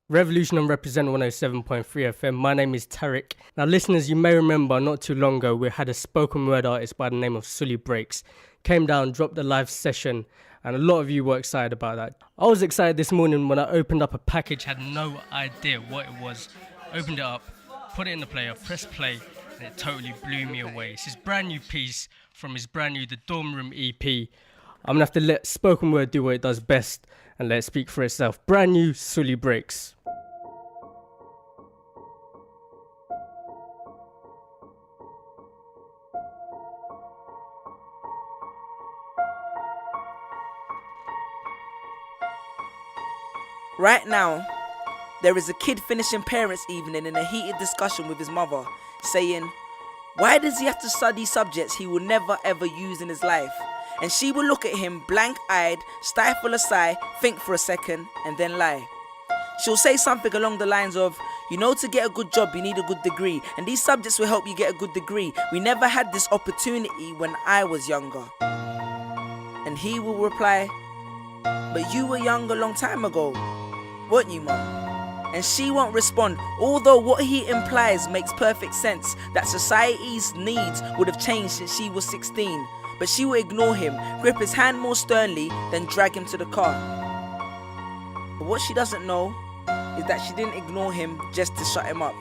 Revolution and Represent 107.3 FM. My name is Tariq. Now, listeners, you may remember not too long ago we had a spoken word artist by the name of Sully Breaks. Came down, dropped a live session, and a lot of you were excited about that. I was excited this morning when I opened up a package, had no idea what it was. Opened it up, put it in the player, pressed play, and it totally blew me away. It's his brand new piece from his brand new The Dorm Room EP. I'm going to have to let spoken word do what it does best and let it speak for itself. Brand new Sully Breaks. Right now, there is a kid finishing parents' evening in a heated discussion with his mother, saying, why does he have to study subjects he will never ever use in his life? And she will look at him blank-eyed, stifle a sigh, think for a second, and then lie. She'll say something along the lines of, you know, to get a good job you need a good degree, and these subjects will help you get a good degree. We never had this opportunity when I was younger. And he will reply, but you were young a long time ago, weren't you, mum? And she won't respond, although what he implies makes perfect sense, that society's needs would have changed since she was 16. But she will ignore him, grip his hand more sternly, then drag him to the car. But what she doesn't know is that she didn't ignore him just to shut him up.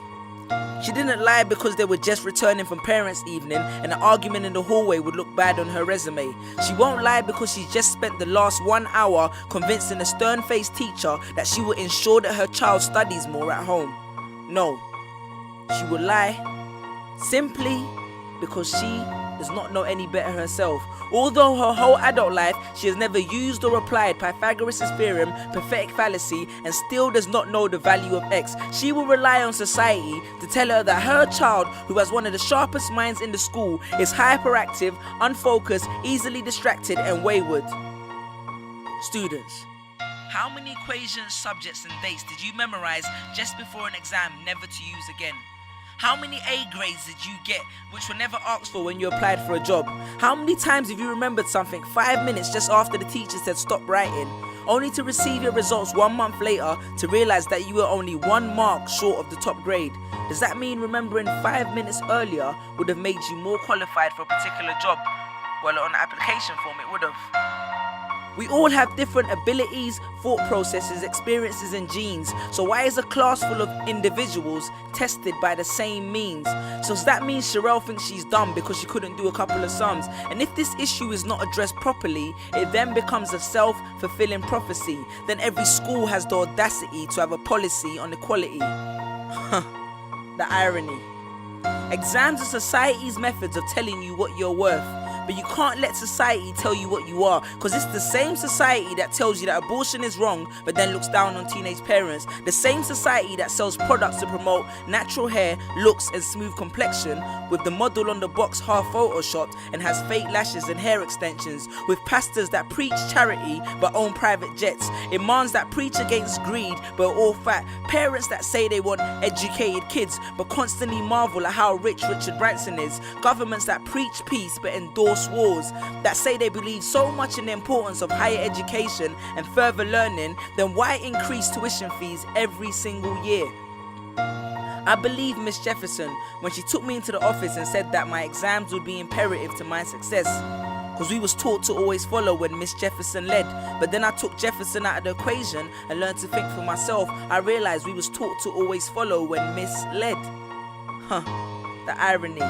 She didn't lie because they were just returning from parents' evening and an argument in the hallway would look bad on her resume. She won't lie because she's just spent the last 1 hour convincing a stern-faced teacher that she will ensure that her child studies more at home. No, she will lie simply because she does not know any better herself. Although her whole adult life she has never used or applied Pythagoras' theorem, pathetic fallacy, and still does not know the value of x, she will rely on society to tell her that her child, who has one of the sharpest minds in the school, is hyperactive, unfocused, easily distracted, and wayward. Students, how many equations, subjects, and dates did you memorize just before an exam never to use again? How many A grades did you get which were never asked for when you applied for a job? How many times have you remembered something 5 minutes just after the teacher said stop writing, only to receive your results 1 month later to realize that you were only 1 mark short of the top grade? Does that mean remembering 5 minutes earlier would have made you more qualified for a particular job? Well, on the application form it would have. We all have different abilities, thought processes, experiences, and genes. So why is a class full of individuals tested by the same means? So does that mean Sherelle thinks she's dumb because she couldn't do a couple of sums? And if this issue is not addressed properly, it then becomes a self-fulfilling prophecy. Then every school has the audacity to have a policy on equality. The irony. Exams are society's methods of telling you what you're worth. But you can't let society tell you what you are, because it's the same society that tells you that abortion is wrong but then looks down on teenage parents. The same society that sells products to promote natural hair, looks and smooth complexion, with the model on the box half photoshopped and has fake lashes and hair extensions, with pastors that preach charity but own private jets, imams that preach against greed but are all fat, parents that say they want educated kids but constantly marvel at how rich Richard Branson is, governments that preach peace but endorse wars, that say they believe so much in the importance of higher education and further learning, then why increase tuition fees every single year? I believe Miss Jefferson when she took me into the office and said that my exams would be imperative to my success, because we was taught to always follow when Miss Jefferson led. But then I took Jefferson out of the equation and learned to think for myself. I realized we was taught to always follow when Miss led. The irony.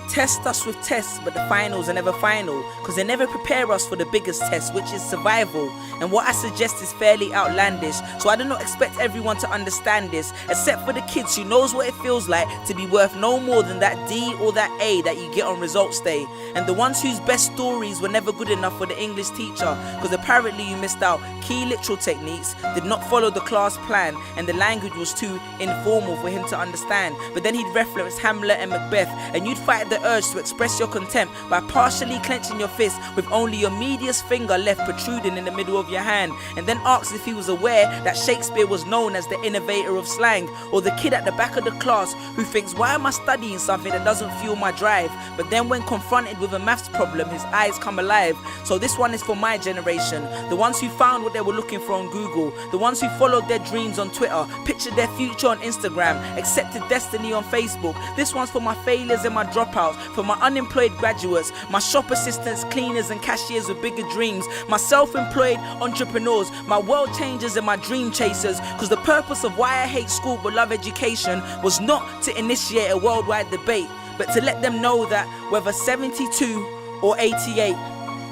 Test us with tests, but the finals are never final, because they never prepare us for the biggest test, which is survival. And what I suggest is fairly outlandish, so I do not expect everyone to understand this, except for the kids who knows what it feels like to be worth no more than that D or that A that you get on results day, and the ones whose best stories were never good enough for the English teacher, because apparently you missed out key literal techniques, did not follow the class plan, and the language was too informal for him to understand. But then he'd reference Hamlet and Macbeth, and you'd fight the urge to express your contempt by partially clenching your fist with only your medius finger left protruding in the middle of your hand, and then asks if he was aware that Shakespeare was known as the innovator of slang, or the kid at the back of the class who thinks, why am I studying something that doesn't fuel my drive? But then when confronted with a maths problem, his eyes come alive. So this one is for my generation, the ones who found what they were looking for on Google, the ones who followed their dreams on Twitter, pictured their future on Instagram, accepted destiny on Facebook. This one's for my failures and my dropouts, for my unemployed graduates, my shop assistants, cleaners and cashiers with bigger dreams, my self-employed entrepreneurs, my world changers and my dream chasers. Cause the purpose of why I hate school but love education was not to initiate a worldwide debate, but to let them know that whether 72 or 88,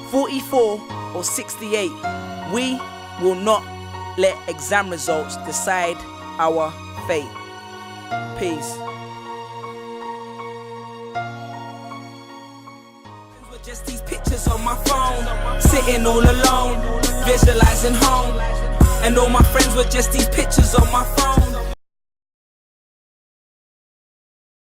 44 or 68, we will not let exam results decide our fate. Peace. Just these pictures on my phone, sitting all alone, visualizing home. And all my friends were just these pictures on my phone.